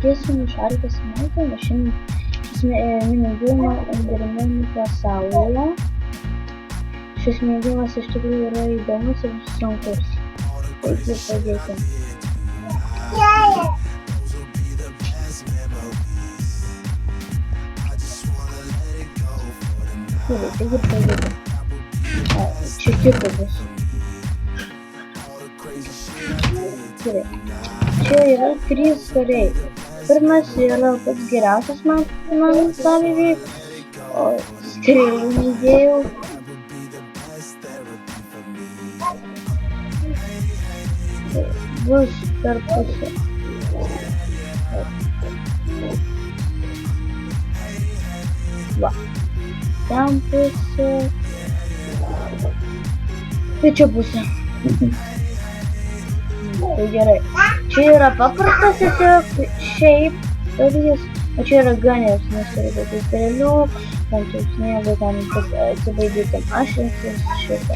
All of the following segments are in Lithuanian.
Tiesa nušaldytas metai šis minigimas endermenų pasaulyje. Šis minigimas iš tikrųjų yra įdomus ir sunkus. Taigi pradėkime. Taigi pradėkime. Čia kito bus. Gerai. Čia yra 3 kariai. Pirmas yra pats geriausias man pavyzdžiui, o strėlių neįdėjau. Bus per pusę. Va. Ten pusė. Tai čia pusė. Tai gerai. Čia yra paprastas tiesiog šiaip dalykas, o čia yra ganės, nes yra tokių strėlių, ten tų sniego, ten atsibaidyti mašinsis šitą.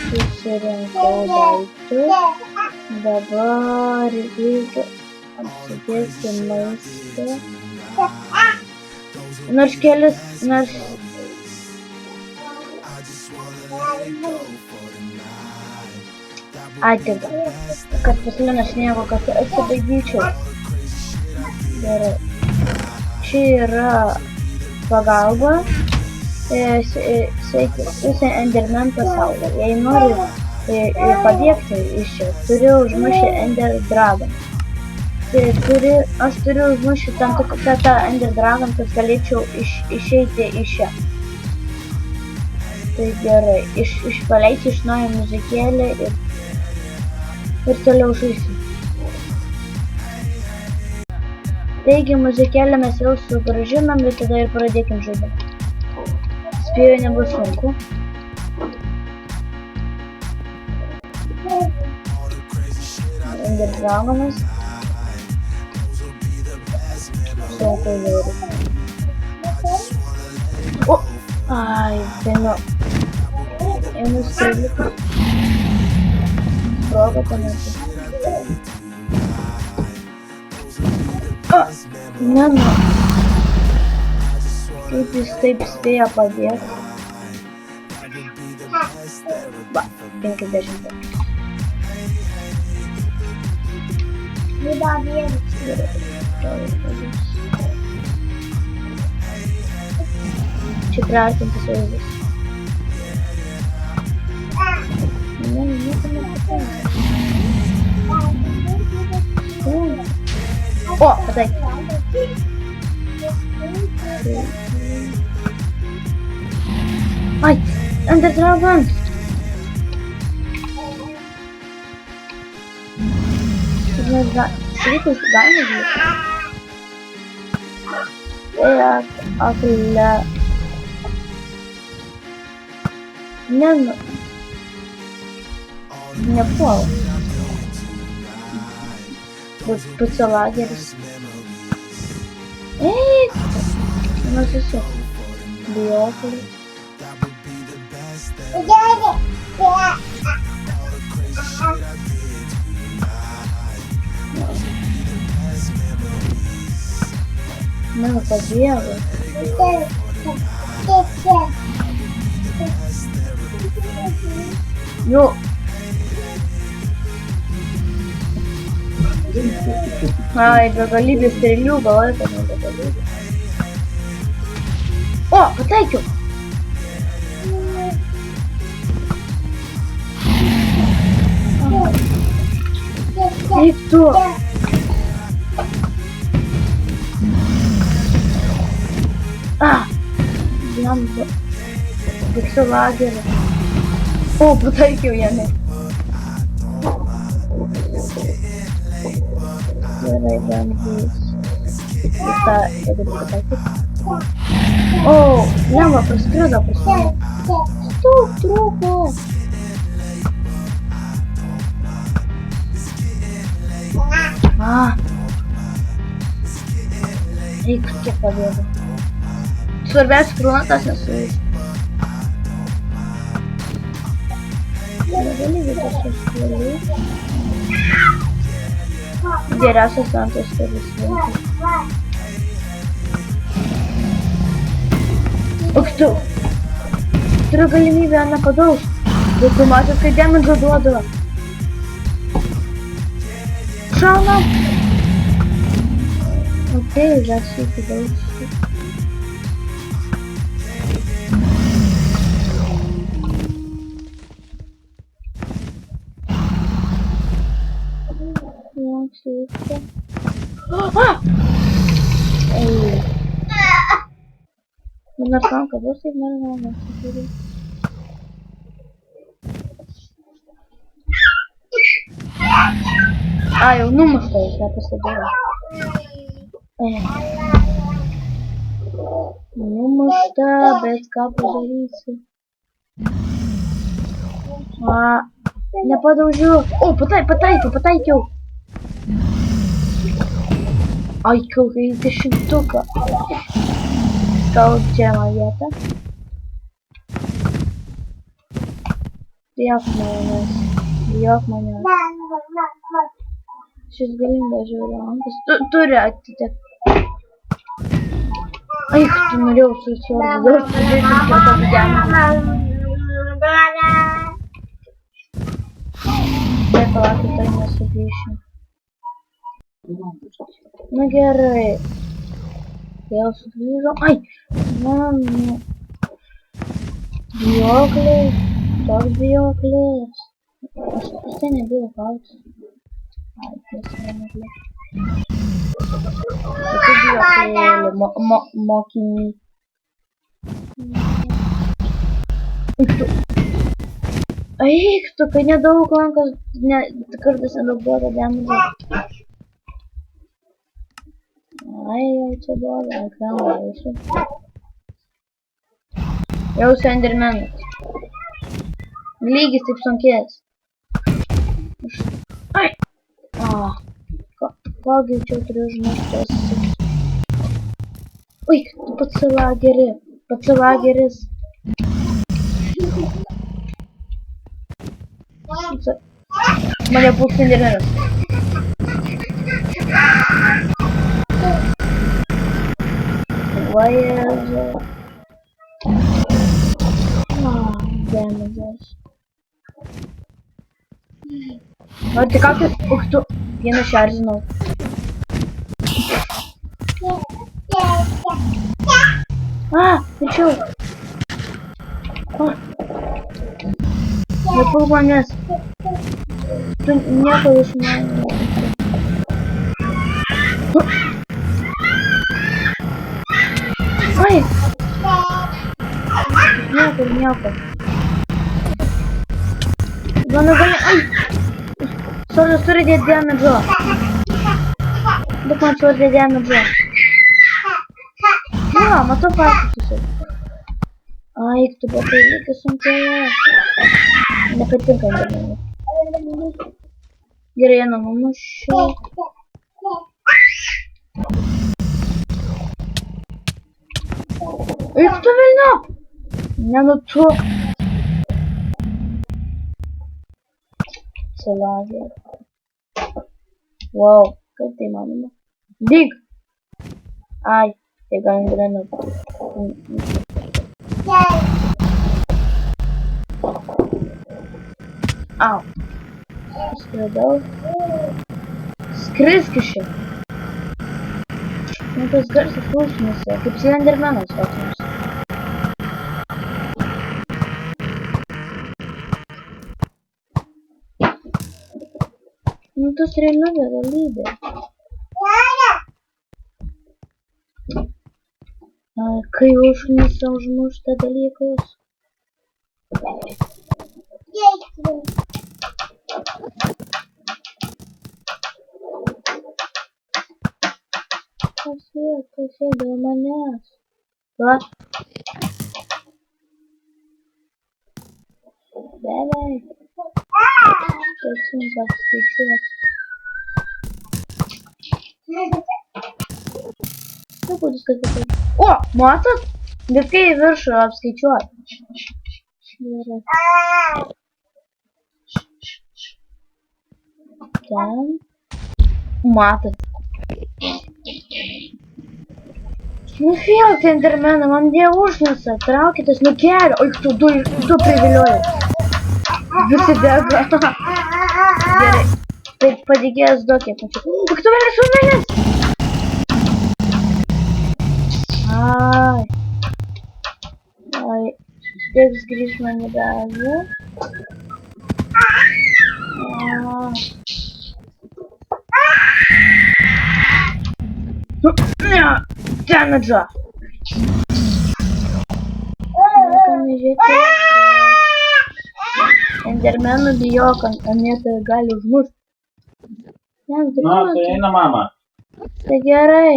Susirinkau daiktus, dabar reikia apsidėti maistą. Nors atiga, kad pasilina sniego, kad atsibaidyčiau. Gerai. Čia yra pagalba, sveiki endermen pasaulio. Jei nori pabėgti iš čia, turi užmušti Ender Dragon. Aš turiu užmušti tam tą Ender Dragon, kad galėčiau išeiti iš čia. Tai gerai, paleisiu iš naujo muzikėlę ir toliau žaisim. Taigi muzikėlę mes jau sugrąžinam ir tada ir pradėkim žaidimą. Spėju, nebus sunku. Ender Dragonas. Sunku jau. O! Ai, vienu. Ėmų strėliukus. Sprogo panašiai. Ne. Kaip jis taip spėjo pabėgti? Va, 50. Čia priartintas vaizdas. O, pataikė. Ai, Ender Dragon. Sveikus galima žiūrėti. Aklė. Nepuola. Pučia lageris. Eik! Nusisuok. Bijokulį. Pabėgo. Jo. Ai, begalybės strėlių, galvoju, kad nebegalybė. O, pataikiau. Eik tu. Jamba. Diksu lagerį. O, pataikiau jame. Gerai, bandys. Visą, jeigu pataikyti. O, jamba praskrido. Stuk, trūko. Eik, kiek pabėgo. Svarbiausia, kruonatas nesuvyks. Negali visos suskėlį. Geriausias antras karys veikia. Ok, tu. Turiu galimybę nepadaužti. Bet tu matėt, kai damage duoda. Šaunam. Ok, let's see the daužti. Nors man kabus taip nežinau, nesakyti. Jau numušta, aš nepastebėjau. Numušta, bet ką padarysi. Nepadaužiu. O, pataikiau. Ai, kokia 10-tuką. Gal čia man vieta? Bijok manęs. Šis galingas žiūri rankas. Turi atitekti. Ai, tu norėjau susijoti. Dabar sudėsim čia tokį dėmesį. Bet palaukit, tai nesugrįšim. Na gerai. Vėl sugrįžo. Ai! Mano. Bijoklis. Toks bijoklis. Aš tai nebijau gauti. Ai, tiesa, nebijau. Tai bijoklėlį. Mokinį. Eik tu, kai nedaug lankas, kartais nedaug duoda damage. Ai, jau čia duoda, ką vaisiu. Jau Endermanas. Lygis taip sunkės. Ai! Kuo greičiau turiu užmuštas. Ui, tu pats lageris. Mane puls Endermanas. Vajezu. Damages. Ar tai kaktis? Uk tu. Vieną šerzinau. Tačiau. Nepul manęs. Tu nieko iš manęs. Ai! Nieko. Mano gali... Ai! Soras turi dėti damage. Bet man turi damage. Matau faktus. Ai, tu batai reikia sunkėja. Nepatinka Endermanas. Gerai, vieną numušiau. Eik tu velnio! Nu tu. Atsilavė. Wow, kaip tai manoma? Dig! Ai, tai galim granatą. Au. Skridau. Skrisk iš čia. Nu tas garsas klausymuose, kaip Endermanas koks nors. Nu tas realybė, realybė. Kai užmisa užmušta dalykus. Kas jie dėl manęs? Va? Beveik. Tas sunkas skaičiuot. Kaip būdus, kad tai... O! Matot? Bet kai į viršų apskaičiuot. Ten. Matot. Nu vėl tendermeną, man jie užnesa. Traukitės nuo kelio. Oi, tu privilioji. Visi dega. Gerai. Taip padėkėjęs dokė. Piktuvėlis su manęs. Ai. Ai. Teks grįžt man į bazę. Damage. Endermenų bijok, Aneta gali užmušti. Na, tai eina mama. Tai gerai.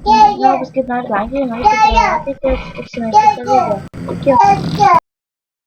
Gal paskait nori lankyti, nori pamatyti, užsimesti tą video. Iki.